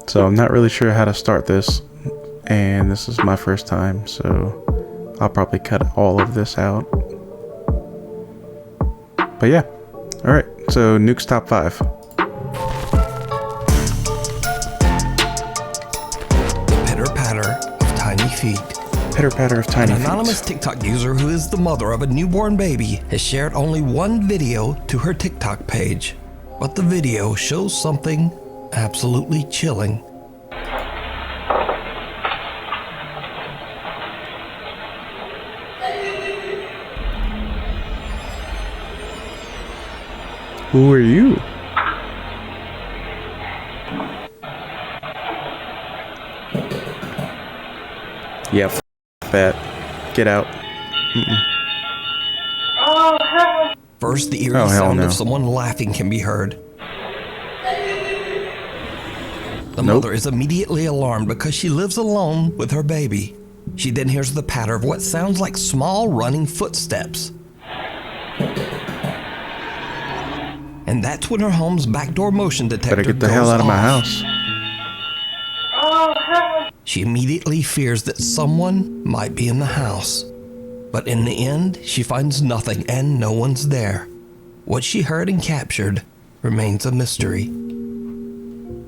So I'm not really sure how to start this, and this is my first time, so I'll probably cut all of this out. But yeah, alright, so Nuke's top 5. Pitter-patter of tiny feet. Pitter-patter of tiny feet. An anonymous TikTok user who is the mother of a newborn baby has shared only one video to her TikTok page, but the video shows something absolutely chilling. Who are you? Yeah, that. Get out. First, the eerie sound of someone laughing can be heard. The mother is immediately alarmed because she lives alone with her baby. She then hears the patter of what sounds like small running footsteps. And that's when her home's backdoor motion detector Better get the hell out of my house. She immediately fears that someone might be in the house. But in the end, she finds nothing and no one's there. What she heard and captured remains a mystery.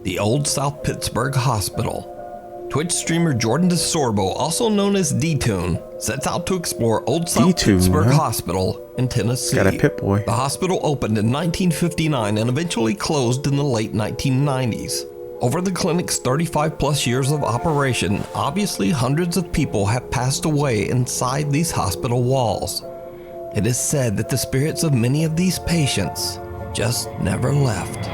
The Old South Pittsburgh Hospital. Twitch streamer Jordan DeSorbo, also known as D-Tune, sets out to explore Old South Pittsburgh Hospital in Tennessee. Got a Pip-Boy. The hospital opened in 1959 and eventually closed in the late 1990s. Over the clinic's 35-plus years of operation, obviously hundreds of people have passed away inside these hospital walls. It is said that the spirits of many of these patients just never left.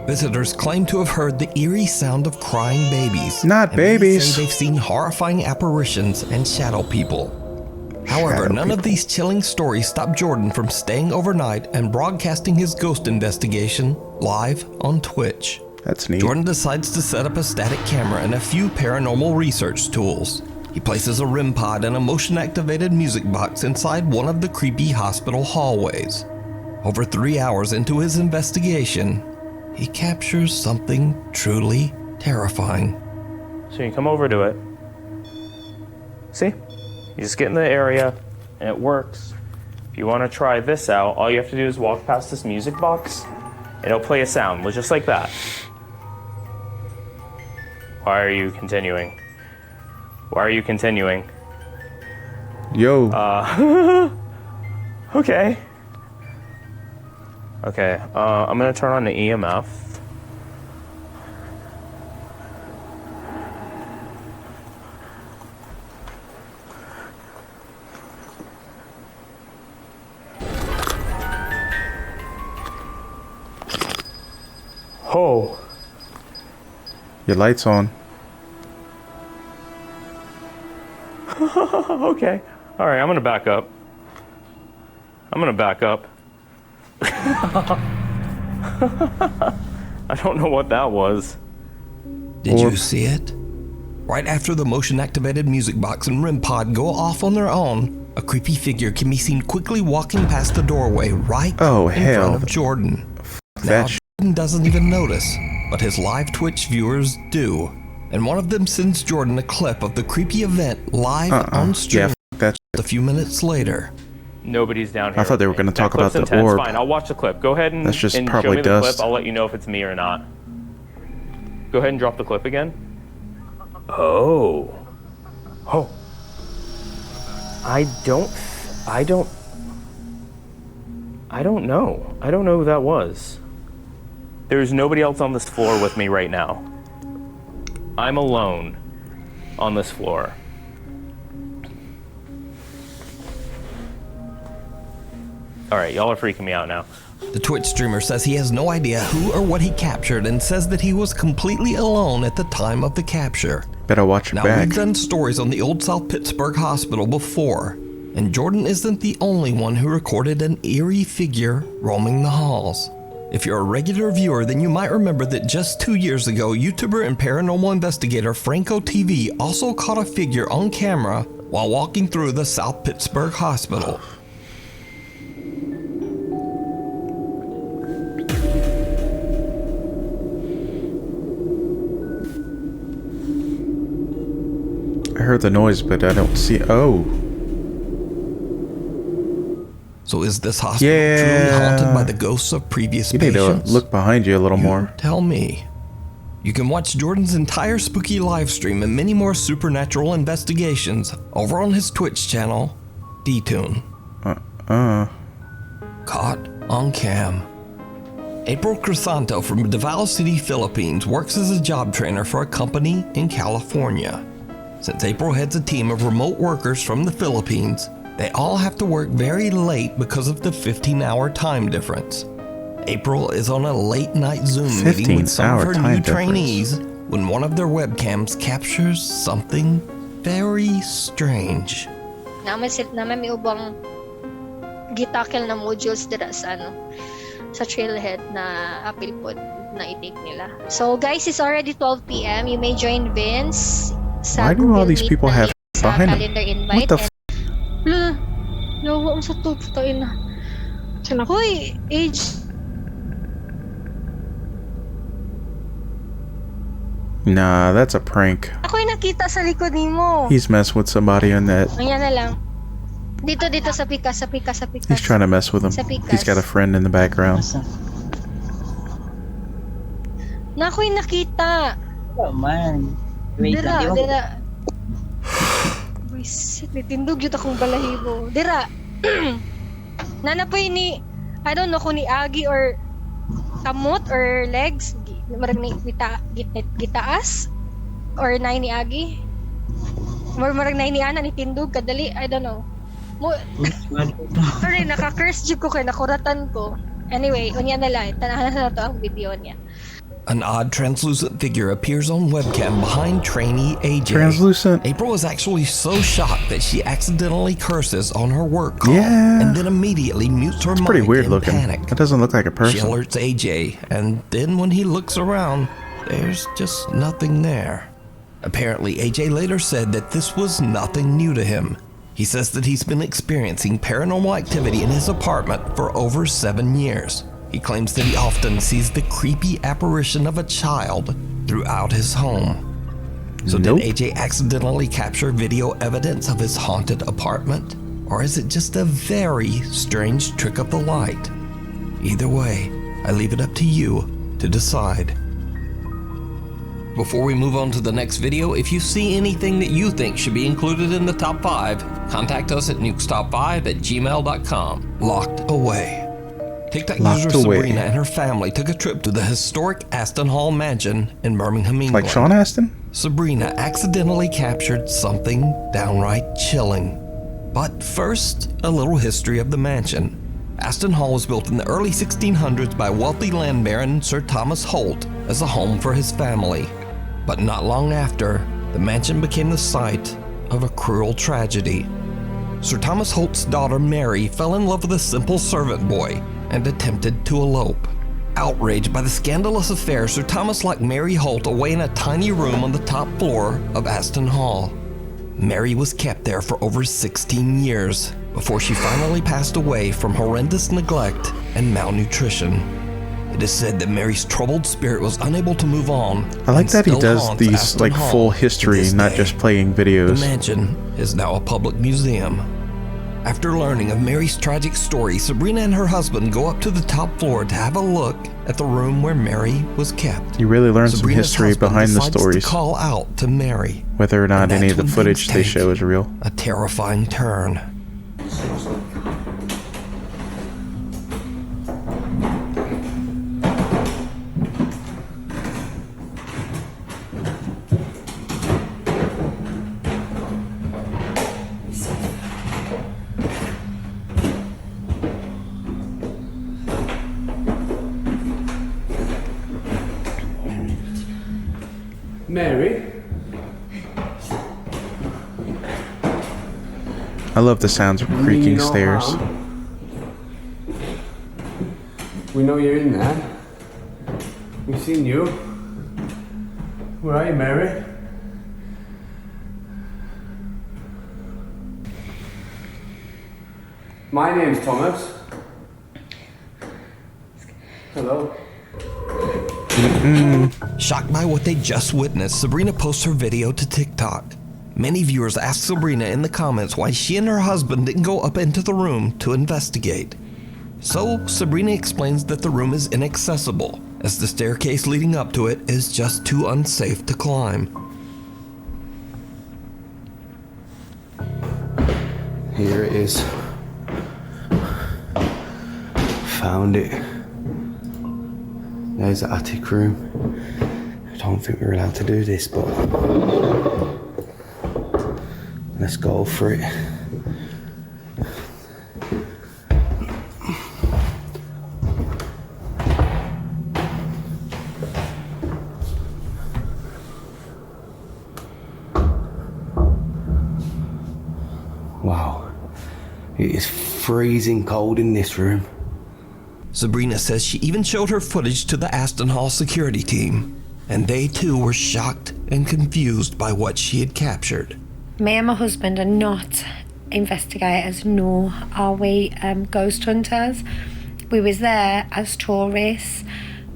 Visitors claim to have heard the eerie sound of crying babies. Not babies. Say they've seen horrifying apparitions and shadow people. However, none of these chilling stories stop Jordan from staying overnight and broadcasting his ghost investigation live on Twitch. That's neat. Jordan decides to set up a static camera and a few paranormal research tools. He places a REM pod and a motion-activated music box inside one of the creepy hospital hallways. Over 3 hours into his investigation, he captures something truly terrifying. So you come over to it. See? You just get in the area, and it works. If you want to try this out, all you have to do is walk past this music box, and it'll play a sound, just like that. Why are you continuing? Why are you continuing? Yo. Okay. Okay, I'm gonna turn on the EMF. Oh. Your light's on. Okay. All right, I'm gonna back up. I don't know what that was. Did you see it? Right after the motion-activated music box and REM pod go off on their own, a creepy figure can be seen quickly walking past the doorway right in front of Jordan. Now, Jordan doesn't even notice, but his live Twitch viewers do. And one of them sends Jordan a clip of the creepy event live on stream a few minutes later. Nobody's down here. I thought they were going to talk about the orb. Fine, I'll watch the clip. Go ahead and, That's just and probably show me the dust. clip. I'll let you know if it's me or not. Go ahead and drop the clip again. Oh. Oh. I don't know. I don't know who that was. There's nobody else on this floor with me right now. I'm alone on this floor. Alright, y'all are freaking me out now. The Twitch streamer says he has no idea who or what he captured and says that he was completely alone at the time of the capture. Better watch your back. Now, we've done stories on the Old South Pittsburgh Hospital before, and Jordan isn't the only one who recorded an eerie figure roaming the halls. If you're a regular viewer, then you might remember that just 2 years ago, YouTuber and paranormal investigator Franco TV also caught a figure on camera while walking through the South Pittsburgh Hospital. I heard the noise, but I don't see. Oh. So is this hospital truly haunted by the ghosts of previous patients? You need to look behind you a little more. Tell me. You can watch Jordan's entire spooky live stream and many more supernatural investigations over on his Twitch channel, D-Tune. Caught on Cam. April Crisanto from Davao City, Philippines works as a job trainer for a company in California. Since April heads a team of remote workers from the Philippines, they all have to work very late because of the 15-hour time difference. April is on a late-night Zoom meeting with some of her new trainees when one of their webcams captures something very strange. Naman may ubang gitakil na modules dira sa trailhead na apil pod na i-take nila. So guys, it's already 12 p.m. You may join Vince sa Why do all these people have behind them? calendar invite. What the Yawa ang sa tuputain na. Hoy, age. Nah, that's a prank. Ako'y nakita sa likod nimo. He's messing with somebody on that. Ayan na lang. Dito sa pikas. He's trying to mess with him. He's got a friend in the background. Na ako'y nakita. Oh man. Wait lang. Dira. Buisit, nitindog yun akong balahibo. Dira. Nanapoy ni, I don't know kung ni Agi or kamot or legs. Marag ni gitaas or nay ni Agi. Marag nay ni Ana ni tindog kadali, I don't know. Sorry, naka-curse jud ko kay nakuratan ko. Anyway, unya na lang, tanahan na to ang video niya. An odd translucent figure appears on webcam behind trainee AJ. Translucent. April is actually so shocked that she accidentally curses on her work call Yeah. and then immediately mutes her It's mic pretty weird in looking. panic. That doesn't look like a She person. alerts AJ, and then when he looks around, there's just nothing there. Apparently, AJ later said that this was nothing new to him. He says that he's been experiencing paranormal activity in his apartment for over 7 years. He claims that he often sees the creepy apparition of a child throughout his home. So Nope. did AJ accidentally capture video evidence of his haunted apartment? Or is it just a very strange trick of the light? Either way, I leave it up to you to decide. Before we move on to the next video, if you see anything that you think should be included in the top 5, contact us at nukestop5@gmail.com. Locked away. TikTok user Sabrina and her family took a trip to the historic Aston Hall mansion in Birmingham, England. Like Sean Astin? Sabrina accidentally captured something downright chilling. But first, a little history of the mansion. Aston Hall was built in the early 1600s by wealthy land baron Sir Thomas Holt as a home for his family. But not long after, the mansion became the site of a cruel tragedy. Sir Thomas Holt's daughter Mary fell in love with a simple servant boy and attempted to elope. Outraged by the scandalous affair, Sir Thomas locked Mary Holt away in a tiny room on the top floor of Aston Hall. Mary was kept there for over 16 years before she finally passed away from horrendous neglect and malnutrition. It is said that Mary's troubled spirit was unable to move on. I like that he still does haunts these Aston like Hall full to history, this not day. just playing The videos. mansion is now a public museum. After learning of Mary's tragic story, Sabrina and her husband go up to the top floor to have a look at the room where Mary was kept. You really learn some Sabrina's history husband behind the decides stories. To call out to Mary. Whether or not And any of that's the when footage things they take show is real. A terrifying turn. Mary? I love the sounds of creaking No stairs. harm. We know you're in there. We've seen you. Where are you, Mary? My name's Thomas. Hello. Shocked by what they just witnessed, Sabrina posts her video to TikTok. Many viewers asked Sabrina in the comments why she and her husband didn't go up into the room to investigate. So Sabrina explains that the room is inaccessible, as the staircase leading up to it is just too unsafe to climb. Here it is. Found it. There's the attic room. I don't think we're allowed to do this, but let's go for it. Wow, it is freezing cold in this room. Sabrina says she even showed her footage to the Aston Hall security team, and they too were shocked and confused by what she had captured. Me and my husband are not investigators, nor are we ghost hunters. We was there as tourists.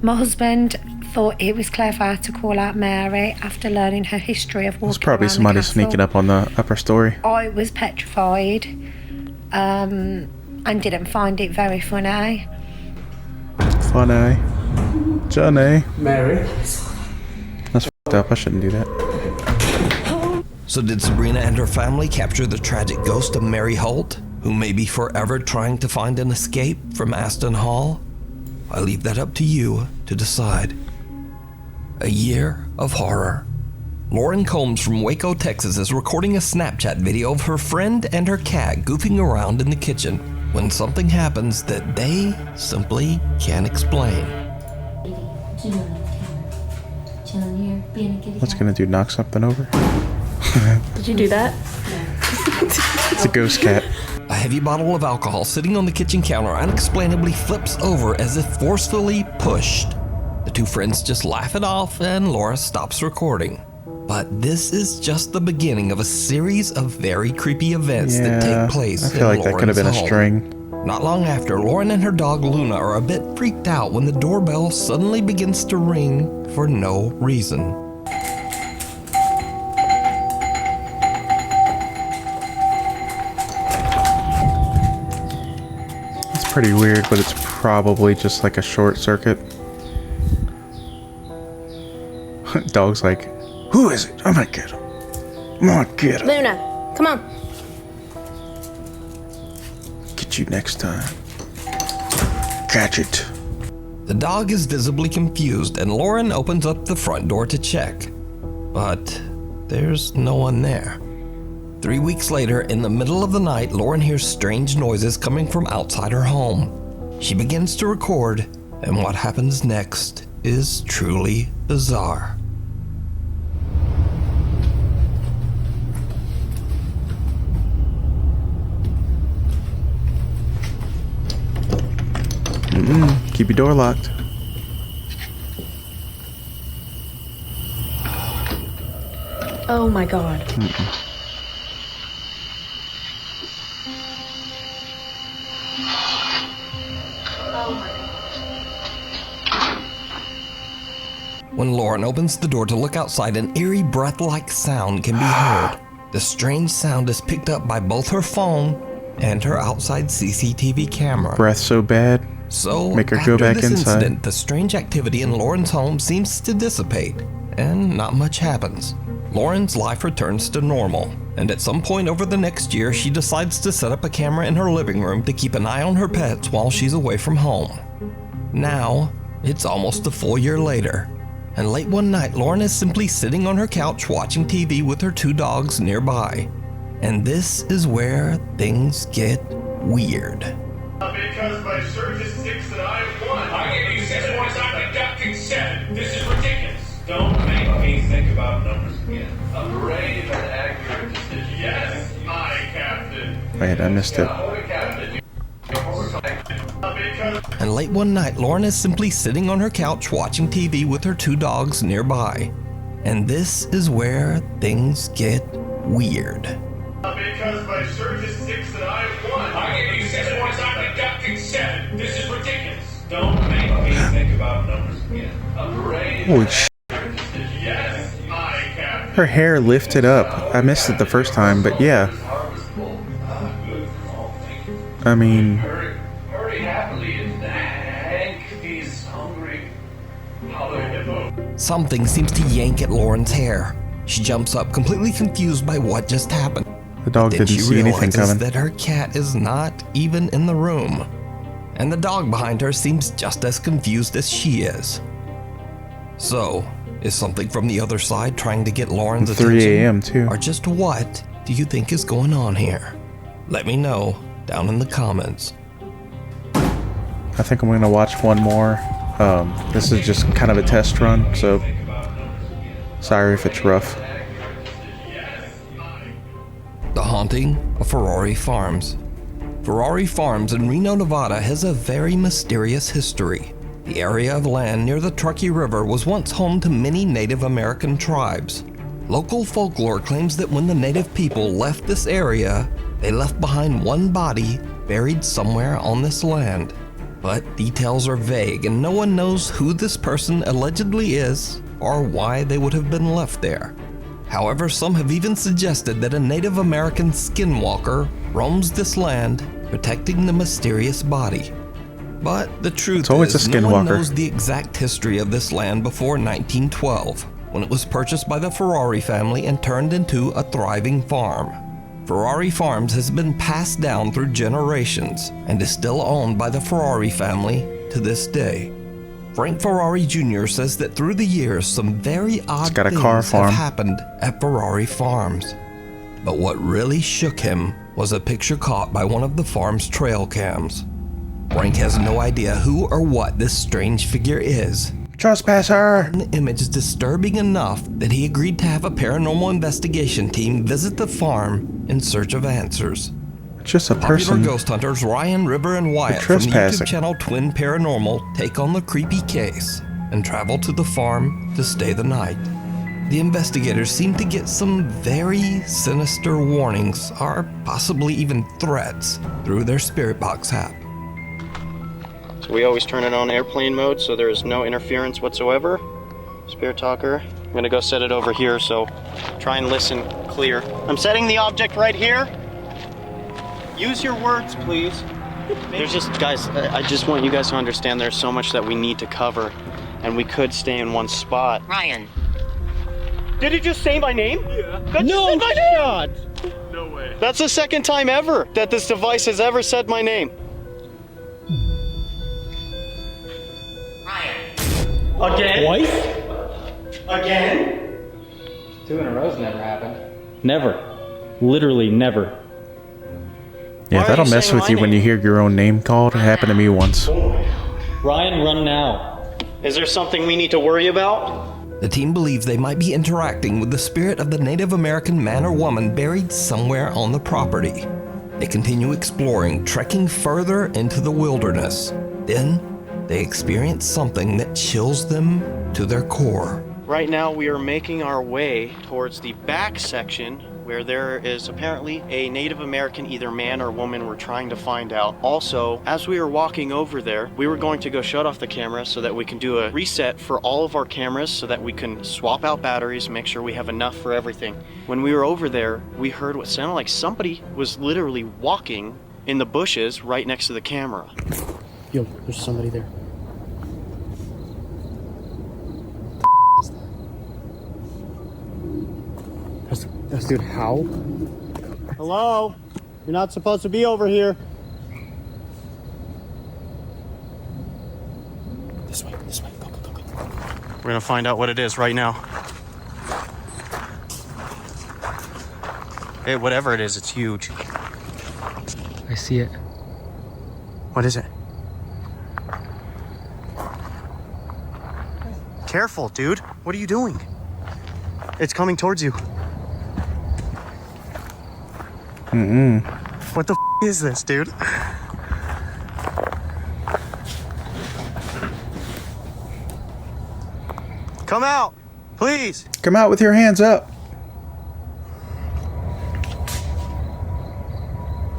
My husband thought it was clever to call out Mary after learning her history of walking There's probably around somebody the castle. sneaking up on the upper story. I was petrified and didn't find it very funny. Funny. Johnny. Mary. That's f***ed up. I shouldn't do that. So did Sabrina and her family capture the tragic ghost of Mary Holt, who may be forever trying to find an escape from Aston Hall? I leave that up to you to decide. A year of horror. Lauren Combs from Waco, Texas is recording a Snapchat video of her friend and her cat goofing around in the kitchen when something happens that they simply can't explain. What's gonna do? Knock something over? Did you do that? It's a ghost cat. A heavy bottle of alcohol sitting on the kitchen counter unexplainably flips over as if forcefully pushed. The two friends just laugh it off and Laura stops recording. But this is just the beginning of a series of very creepy events that take place I feel like in that could have been a Lauren's home. string. Not long after, Lauren and her dog Luna are a bit freaked out when the doorbell suddenly begins to ring for no reason. It's pretty weird, but it's probably just like a short circuit. Dog's like, who is it? I'm gonna get him. I'm gonna get him. Luna, come on. Get you next time. Catch it. The dog is visibly confused and Lauren opens up the front door to check. But there's no one there. 3 weeks later, in the middle of the night, Lauren hears strange noises coming from outside her home. She begins to record, and what happens next is truly bizarre. Keep your door locked. Oh my god. When Lauren opens the door to look outside, an eerie breath-like sound can be heard. The strange sound is picked up by both her phone and her outside CCTV camera. Breath so bad. So, Make her after go back this inside. incident, the strange activity in Lauren's home seems to dissipate, and not much happens. Lauren's life returns to normal, and at some point over the next year, she decides to set up a camera in her living room to keep an eye on her pets while she's away from home. Now, it's almost a full year later, and late one night, Lauren is simply sitting on her couch watching TV with her two dogs nearby. And this is where things get weird. Because my surge is 6 and I have 1. I gave you 6 points, I'm deducting 7. This is ridiculous. Don't make me think about numbers again. A brave and accurate decision. Yes, my captain. Wait, I missed it. And late one night, Lauren is simply sitting on her couch watching TV with her two dogs nearby. And this is where things get weird. Because my surge is 6 and I have 1. I gave you 6 points, I'm deducting 7. This is ridiculous. Don't make me think about numbers again. A brave Holy and accurate decision. Yes, my captain. Her hair lifted up. I missed it the first time, but yeah. I mean... Hurry happily, Hank, he's hungry. Something seems to yank at Lauren's hair. She jumps up, completely confused by what just happened. The dog Then didn't she see anything realizes coming. that her cat is not even in the room. And the dog behind her seems just as confused as she is. So, is something from the other side trying to get Lauren's 3 attention? a.m. too. Or just what do you think is going on here? Let me know down in the comments. I think I'm gonna watch one more. This is just kind of a test run, so sorry if it's rough. The Haunting of Ferrari Farms. Ferrari Farms in Reno, Nevada has a very mysterious history. The area of land near the Truckee River was once home to many Native American tribes. Local folklore claims that when the native people left this area, they left behind one body buried somewhere on this land. But details are vague and no one knows who this person allegedly is or why they would have been left there. However, some have even suggested that a Native American skinwalker roams this land, protecting the mysterious body. But the truth always is, a no one skinwalker. knows the exact history of this land before 1912, when it was purchased by the Ferrari family and turned into a thriving farm. Ferrari Farms has been passed down through generations and is still owned by the Ferrari family to this day. Frank Ferrari Jr. says that through the years, some very odd got a things car have farm. happened at Ferrari Farms. But what really shook him was a picture caught by one of the farm's trail cams. Frank has no idea who or what this strange figure is. Trespasser! The image is disturbing enough that he agreed to have a paranormal investigation team visit the farm in search of answers. Just a Popular person. ghost hunters Ryan, River, and Wyatt from the trespassing. YouTube channel Twin Paranormal take on the creepy case and travel to the farm to stay the night. The investigators seem to get some very sinister warnings, or possibly even threats, through their spirit box app. So we always turn it on airplane mode so there is no interference whatsoever. Spirit Talker, I'm gonna go set it over here, so try and listen clear. I'm setting the object right here. Use your words, please. There's just, guys, I just want you guys to understand there's so much that we need to cover, and we could stay in one spot. Ryan. Did he just say my name? Yeah. That no just said my name. No way. That's the second time ever that this device has ever said my name. Ryan. Again? Twice? Again? 2 in a row's never happened. Never. Literally never. Yeah, Why are that'll you mess saying with my you when name? you hear your own name called. It happened to me once. Ryan, run now. Is there something we need to worry about? The team believes they might be interacting with the spirit of the Native American man or woman buried somewhere on the property. They continue exploring, trekking further into the wilderness. Then, they experience something that chills them to their core. Right now we are making our way towards the back section where there is apparently a Native American, either man or woman, we're trying to find out. Also, as we were walking over there, we were going to go shut off the camera so that we can do a reset for all of our cameras so that we can swap out batteries, make sure we have enough for everything. When we were over there, we heard what sounded like somebody was literally walking in the bushes right next to the camera. Yo, there's somebody there. That's dude, how? Hello? You're not supposed to be over here. This way, go, go, go, go. We're gonna find out what it is right now. Hey, whatever it is, it's huge. I see it. What is it? Careful, dude. What are you doing? It's coming towards you. What the is this, dude? Come out, please. Come out with your hands up.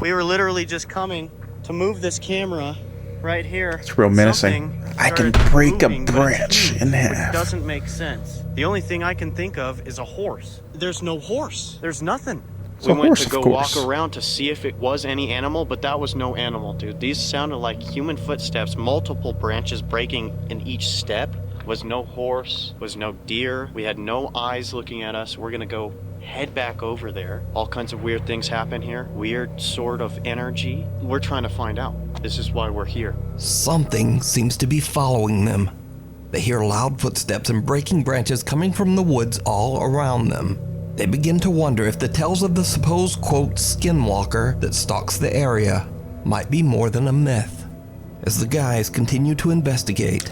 We were literally just coming to move this camera, right here. It's real menacing. I can break a branch in half. It doesn't make sense. The only thing I can think of is a horse. There's no horse. There's nothing. We went to go walk around to see if it was any animal, but that was no animal, dude. These sounded like human footsteps, multiple branches breaking in each step. Was no horse, was no deer. We had no eyes looking at us. We're gonna go head back over there. All kinds of weird things happen here. Weird sort of energy. We're trying to find out. This is why we're here. Something seems to be following them. They hear loud footsteps and breaking branches coming from the woods all around them. They begin to wonder if the tales of the supposed, quote, skinwalker that stalks the area might be more than a myth. As the guys continue to investigate,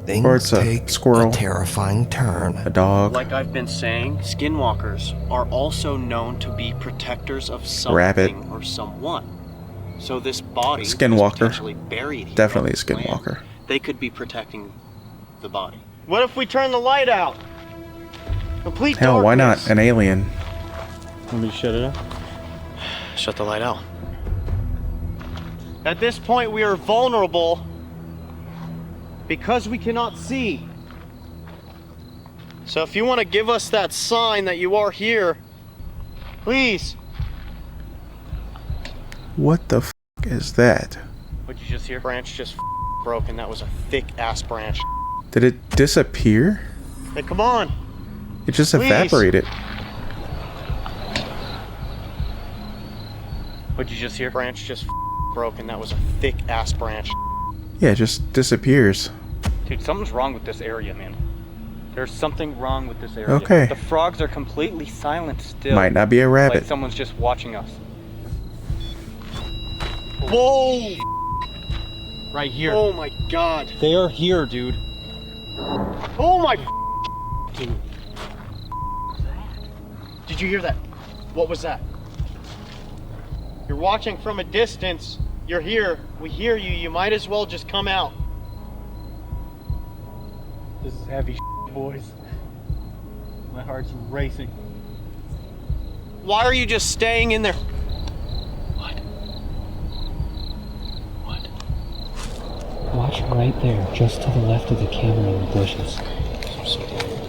things take a terrifying turn. A dog. Like I've been saying, skinwalkers are also known to be protectors of something Rabbit. or someone. So this body Skinwalker. is potentially buried here. Definitely a skinwalker. They could be protecting the body. What if we turn the light out? Complete Hell, why darkness. not? An alien. Want me to shut it up? Shut the light out. At this point, we are vulnerable because we cannot see. So if you want to give us that sign that you are here, please. What the f is that? What'd you just hear? Branch just broke, and that was a thick ass branch. Did it disappear? Hey, come on. It just Please. evaporated. What'd you just hear? Branch just broke, and that was a thick ass branch. Yeah, it just disappears. Dude, something's wrong with this area, man. There's something wrong with this area. Okay. The frogs are completely silent still. Might not be a rabbit. Like someone's just watching us. Whoa! Right here. Oh my god. They are here, dude. Oh my dude. Did you hear that? What was that? You're watching from a distance. You're here. We hear you. You might as well just come out. This is heavy boys. My heart's racing. Why are you just staying in there? What? Watch right there, just to the left of the camera in the bushes.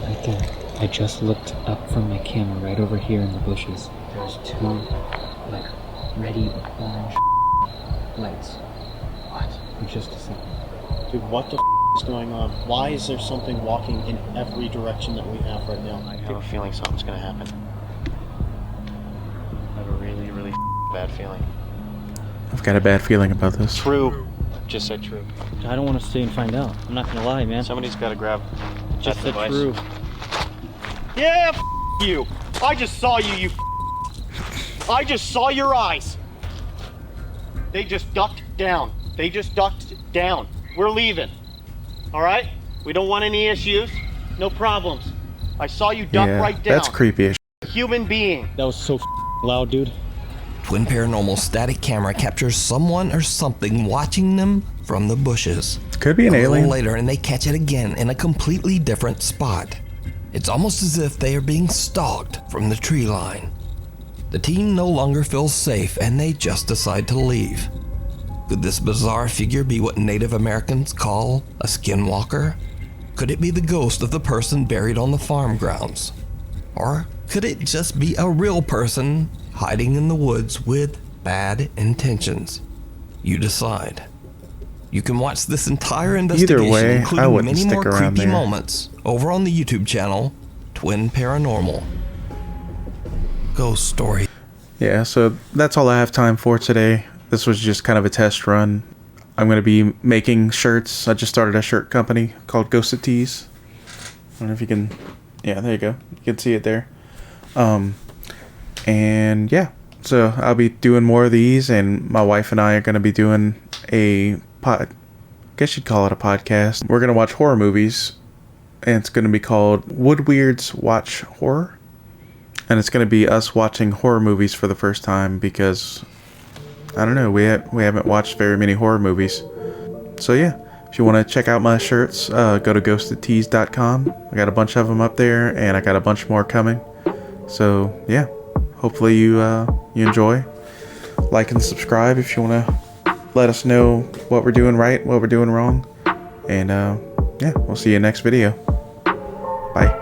Right there. I just looked up from my camera right over here in the bushes. There's two, like, ready orange lights. What? For just a second. Dude, what the is going on? Why is there something walking in every direction that we have right now? I have a feeling something's gonna happen. I have a really, really bad feeling. I've got a bad feeling about this. True. Just said true. I don't want to stay and find out. I'm not gonna lie, man. Somebody's gotta grab Just that the device. true. Yeah, you. I just saw you, you. I just saw your eyes. They just ducked down. They just ducked down. We're leaving. All right? We don't want any issues. No problems. I saw you duck right down. That's creepy as Human being. That was so loud, dude. Twin Paranormal static camera captures someone or something watching them from the bushes. Could be an A little alien. later, and they catch it again in a completely different spot. It's almost as if they are being stalked from the tree line. The team no longer feels safe, and they just decide to leave. Could this bizarre figure be what Native Americans call a skinwalker? Could it be the ghost of the person buried on the farm grounds? Or could it just be a real person hiding in the woods with bad intentions? You decide. You can watch this entire investigation, Either way, I including wouldn't many stick more around creepy there. moments, over on the YouTube channel, Twin Paranormal. Ghost Story. Yeah, so that's all I have time for today. This was just kind of a test run. I'm going to be making shirts. I just started a shirt company called Ghosted Tees. I don't know if you can... Yeah, there you go. You can see it there. And yeah, so I'll be doing more of these, and my wife and I are going to be doing I guess you'd call it a podcast. We're going to watch horror movies, and it's going to be called Wood Weirds Watch Horror. And it's going to be us watching horror movies for the first time because, I don't know, we haven't watched very many horror movies. So yeah, if you want to check out my shirts, go to ghostedtees.com. I got a bunch of them up there, and I got a bunch more coming. So yeah, hopefully you enjoy. Like and subscribe if you want to let us know what we're doing right, what we're doing wrong. And yeah, we'll see you next video. Bye.